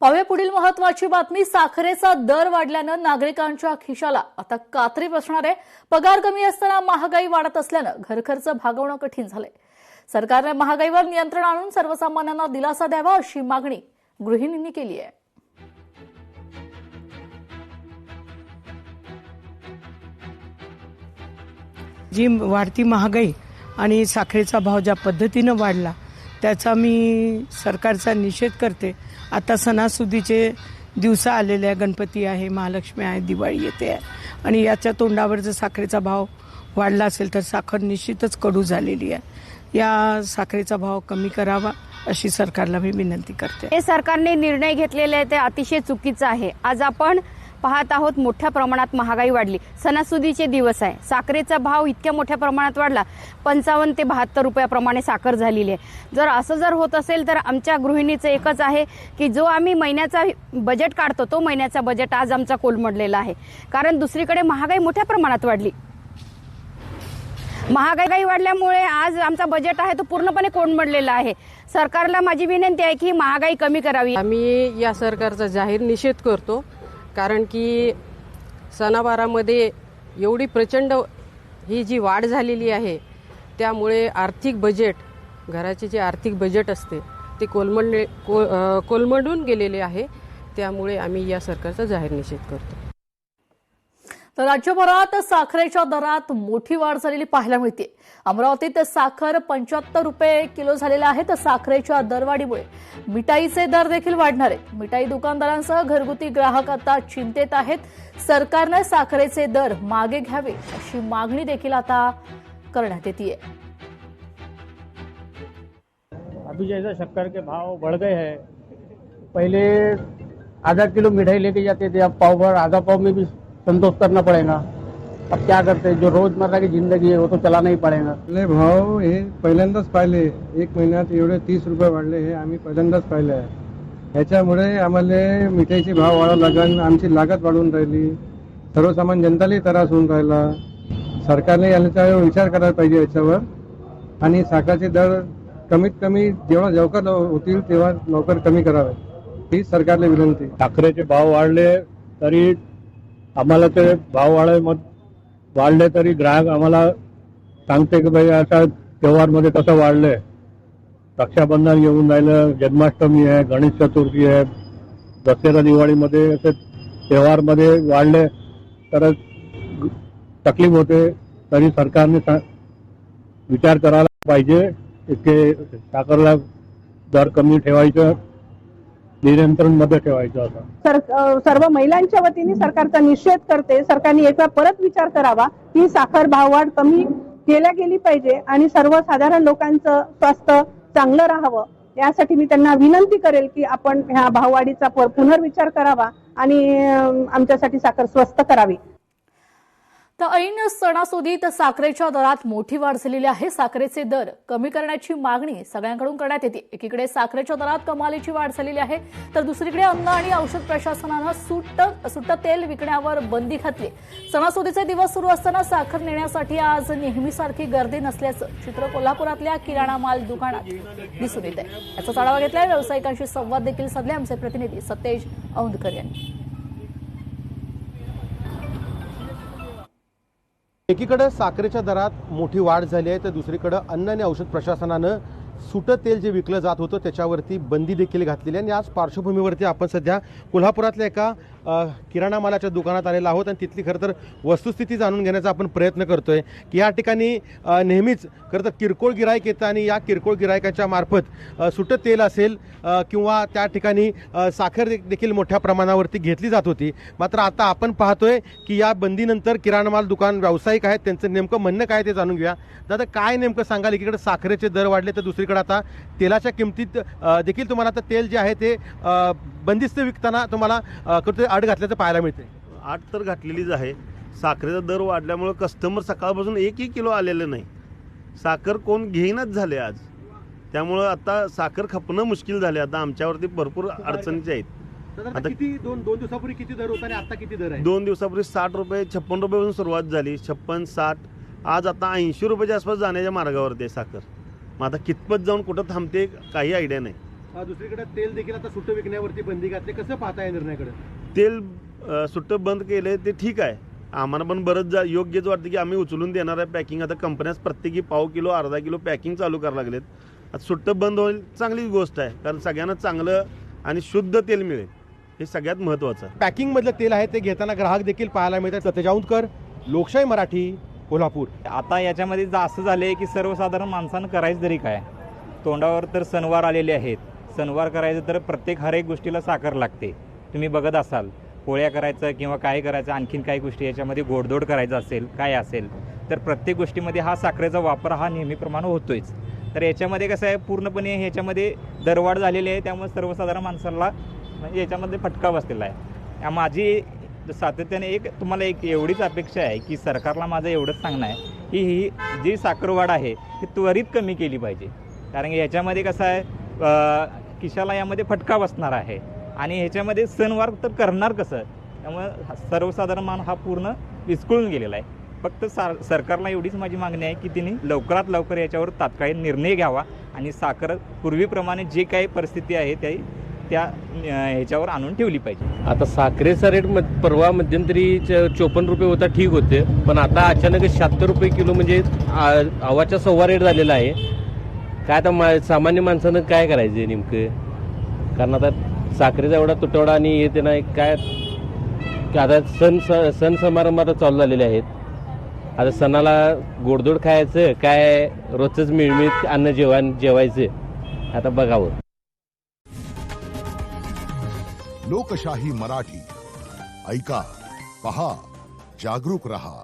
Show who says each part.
Speaker 1: पाहूया पुढील महत्त्वाची बातमी। साखरेचा दर वाढल्यानं नागरिकांच्या खिशाला आता कात्री बसणार आहे। पगार कमी असताना महागाई वाढत असल्यानं घरखर्च भागवणं कठीण झालंय। सरकारने महागाईवर नियंत्रण आणून सर्वसामान्यांना दिलासा द्यावा अशी मागणी गृहिणींनी केली आहे।
Speaker 2: जी वाढती महागाई आणि साखरेचा भाव ज्या पद्धतीनं वाढला त्याचा मी सरकारचा निषेध करते। आता सणासुदीचे दिवस आलेले आहे, गणपती आहे, महालक्ष्मी आहे, दिवाळी येते आहे आणि याच्या तोंडावर जर साखरेचा भाव वाढला असेल तर साखर निश्चितच कडू झालेली आहे। या साखरेचा भाव कमी करावा अशी सरकारला मी विनंती करते।
Speaker 3: हे सरकारने निर्णय घेतलेले ते अतिशय चुकीचं आहे। आज आपण पाहत आहोत मोठ्या प्रमाणात महागाई वाढली, सणासुदीचे दिवस आहे, साखरेचा भाव इतक्या मोठ्या प्रमाणात वाढला, 55 ते 72 रुपयाप्रमाणे साखर झालेली आहे। जर असं जर होत असेल तर आमच्या गृहिणीचं एकच आहे की जो आम्ही महिन्याचा बजेट काढतो तो महिन्याचा बजेट आज आमचा कोलमडलेला आहे। कारण दुसरीकडे महागाई मोठ्या प्रमाणात वाढली, महागाई वाढल्यामुळे आज आमचा बजेट आहे तो पूर्णपणे कोलमडलेला आहे। सरकारला माझी विनंती आहे की महागाई कमी करावी।
Speaker 4: आम्ही या सरकारचा जाहीर निषेध करतो, कारण की सणावारामध्ये एवढी प्रचंड ही जी वाढ झालेली आहे त्यामुळे आर्थिक बजेट, घराचे जे आर्थिक बजेट असते ते कोलमडून गेलेले आहे। त्यामुळे आम्ही या सरकारचा जाहीर निषेध करतो।
Speaker 1: तर राज्यभरात साखरेच्या दरात मोठी वाढ झालेली पाहायला मिळते। अमरावतीत साखर 75 रुपये किलो झालेला आहे, तर साखरेच्या दरवाढीमुळे मिठाईचे दर देखील वाढणार आहेत। मिठाई दुकानदारांसह घरगुती ग्राहक आता चिंतेत आहेत। सरकारने साखरेचे दर मागे घ्यावे अशी मागणी देखील आता करण्यात येते।
Speaker 5: अभी जैसा शक्कर के भाव बढ़ गए हैं, पहले आधा किलो मिठाई लेके जाते थे, अब पाव भर आधा पाव में भी संतोष करना पड़ेगा। अब क्या करते हैं, जो रोजमर्रा की जिंदगी है वो तो चलाना ही पड़ेगा।
Speaker 6: भाव हे पहिल्यांदाच पाहिले, एक महिन्यात एवढे 30 रुपये वाढले हे आम्ही पहिल्यांदाच पाहिले आहे। ह्याच्यामुळे आम्हाला मिठाईचे भाव वाढावं लागेल, आमची लागत वाढून राहिली, सर्वसामान्य जनतालाही त्रास होऊन राहिला। सरकारने याच्यावर विचार करायला पाहिजे याच्यावर, आणि साखरेचे दर कमीत कमी जेव्हा लवकर होतील तेव्हा लवकर कमी करावे ही सरकारला विनंती।
Speaker 7: साखरेचे भाव वाढले तरी आम्हाला ते भाव वाढले तरी ग्राहक आम्हाला सांगते की भाई आता त्योहारमध्ये कसं वाढलंय, रक्षाबंधन येऊन राहिलं, जन्माष्टमी आहे, गणेश चतुर्थी आहे, दसरा दिवाळीमध्ये असे त्योहारमध्ये वाढले तर तकलीफ होते। तरी सरकारने विचार करायला पाहिजे की साखरला दर कमी ठेवायचं, नियंत्रण मध्ये ठेवायचं असं।
Speaker 8: सर्व महिलांच्या वतीने सरकारचा निषेध करते। सरकारने एकदा परत विचार करावा की साखर भाववाढ कमी केल्या गेली पाहिजे आणि सर्वसाधारण लोकांचं स्वास्थ्य चांगलं राहावं यासाठी मी त्यांना विनंती करेल की आपण ह्या भाववाढीचा पुनर्विचार करावा आणि आमच्यासाठी साखर स्वस्त करावी।
Speaker 1: तर ऐन सणासुदीत साखरेच्या दरात मोठी वाढ झालेली आहे। साखरेचे दर कमी करण्याची मागणी सगळ्यांकडून करण्यात येते। एकीकडे साखरेच्या दरात कमालीची वाढ झालेली आहे, तर दुसरीकडे अन्न आणि औषध प्रशासनानं सुट्ट तेल विकण्यावर बंदी घातली। सणासुदीचे दिवस सुरू असताना साखर नेण्यासाठी आज नेहमीसारखी गर्दी नसल्याचं चित्र कोल्हापुरातल्या किराणा माल दुकानात दिसून येत आहे। याचा आढावा घेतलाय, व्यावसायिकांशी संवाद देखील साधले आमचे प्रतिनिधी सतेज औंधकर यांनी।
Speaker 9: एकीकडे साखरेच्या दरात मोठी वाढ झाली आहे, तर दुसरीकडे अन्न आणि औषध प्रशासनानं सुटं तेल जे विकलं जात होतं त्याच्यावरती बंदी देखील घातलेली आहे। आणि आज पार्श्वभूमीवरती आपण सध्या कोल्हापुरातल्या एका किराणा मालाच्या दुकानात आलेलो आहोत आणि तिथली खरं तर वस्तुस्थिती जाणून घेण्याचा आपण प्रयत्न करतोय की या ठिकाणी नेहमीच खरं तर किरकोळ गिराईक येतं आणि या किरकोळ गिरायकाच्या मार्फत सुटं तेल असेल किंवा त्या ठिकाणी साखर देखील मोठ्या प्रमाणावरती घेतली जात होती। मात्र आता आपण पाहतोय की या बंदीनंतर किराणा माल दुकान व्यावसायिक आहेत, त्यांचं नेमकं म्हणणं काय ते जाणून घेऊया। दादा, काय नेमकं सांगाल? एकीकडे साखरेचे दर वाढले तर दुसरीकडे आता तेलाच्या किमतीत देखील तुम्हाला आता तेल जे आहे ते बंदिस्त विकताना तुम्हाला अट घातल्याचं पाहायला मिळते।
Speaker 10: आठ तर घातलेलीच आहे। साखरेचा दर वाढल्यामुळे कस्टमर सकाळपासून 1 किलो आलेलं नाही, साखर कोण घेईनच झाले आज, त्यामुळं आता साखर खपणं मुश्किल झाले। आता आमच्यावरती भरपूर अडचणीचे आहेत।
Speaker 9: आता किती दोन दिवसापूर्वी किती दर होता आणि आता किती दर आहे?
Speaker 10: 2 दिवसापूर्वी 60 रुपये 56 रुपयापासून सुरुवात झाली, 56 60 आज आता 80 रुपयाच्या आसपास जाण्याच्या मार्गावरती आहे साखर। मग आता कितपत जाऊन कुठं थांबते काही आयडिया नाही।
Speaker 9: दुसरीकडे तेल देखील आता सुट्ट विकण्यावरती बंदी घातली, कसं पाहता या निर्णयाकडे?
Speaker 10: तेल सुट्टं बंद केले ते ठीक आहे, आम्हाला पण बरंच योग्यच वाटतं की आम्ही उचलून देणार आहे पॅकिंग. आता कंपन्याच प्रत्येकी पाव किलो अर्धा किलो पॅकिंग चालू करायला लागलेत. आता सुट्टं बंद होईल चांगली गोष्ट आहे, कारण सगळ्यांना चांगलं आणि शुद्ध तेल मिळेल, हे सगळ्यात महत्त्वाचं आहे.
Speaker 9: पॅकिंग मधलं तेल आहे ते घेताना ग्राहक देखील पाहायला मिळतात. सतेज औंधकर, लोकशाही मराठी, कोल्हापूर.
Speaker 11: आता याच्यामध्ये असं झालंय की सर्वसाधारण माणसानं करायचं तरी काय? तोंडावर तर सणवार आलेले आहेत. सणवार करायचं तर प्रत्येक हर एक गोष्टीला साखर लागते. तुम्ही बघत असाल, पोळ्या करायचं किंवा काय करायचं, आणखीन काही गोष्टी याच्यामध्ये गोडधोड करायचं असेल, काय असेल तर प्रत्येक गोष्टीमध्ये हा साखरेचा वापर हा नेहमीप्रमाणे होतोयच. तर याच्यामध्ये कसं आहे, पूर्णपणे ह्याच्यामध्ये दरवाढ झालेली आहे, त्यामुळे सर्वसाधारण माणसाला म्हणजे याच्यामध्ये फटका बसलेला आहे. माझी सातत्याने तुम्हाला एवढीच अपेक्षा आहे की सरकारला माझं एवढंच सांगणं आहे की ही जी साखरवाढ आहे ती त्वरित कमी केली पाहिजे. कारण की ह्याच्यामध्ये कसं आहे, खिशाला यामध्ये फटका बसणार आहे आणि ह्याच्यामध्ये सणवार तर करणार कसं? त्यामुळे सर्वसाधारण मान हा पूर्ण विस्कळून गेलेला आहे. फक्त सरकारला एवढीच माझी मागणी आहे की तिने लवकरात लवकर याच्यावर तात्काळ निर्णय घ्यावा आणि साखर पूर्वीप्रमाणे जे काही परिस्थिती आहे त्या ह्याच्यावर आणून ठेवली पाहिजे.
Speaker 12: आता साखरेचा रेट परवा मध्यंतरी 54 रुपये होता, ठीक होते, पण आता अचानक 76 रुपये किलो म्हणजे आवाच्या सव्वा रेट झालेला आहे. काय आता सामान्य माणसानं काय करायचं नेमकं? कारण आता साखरेचा एवढा तुटवडा आणि हे ते नाही काय, आता सण समारंभ आता चालू झालेले आहेत. आता सणाला गोडधोड खायचं काय, रोजच मिळमिळीत अन्न जेवायचं, आता बघावं.
Speaker 13: लोकशाही मराठी, ऐका, पहा, जागरूक रहा.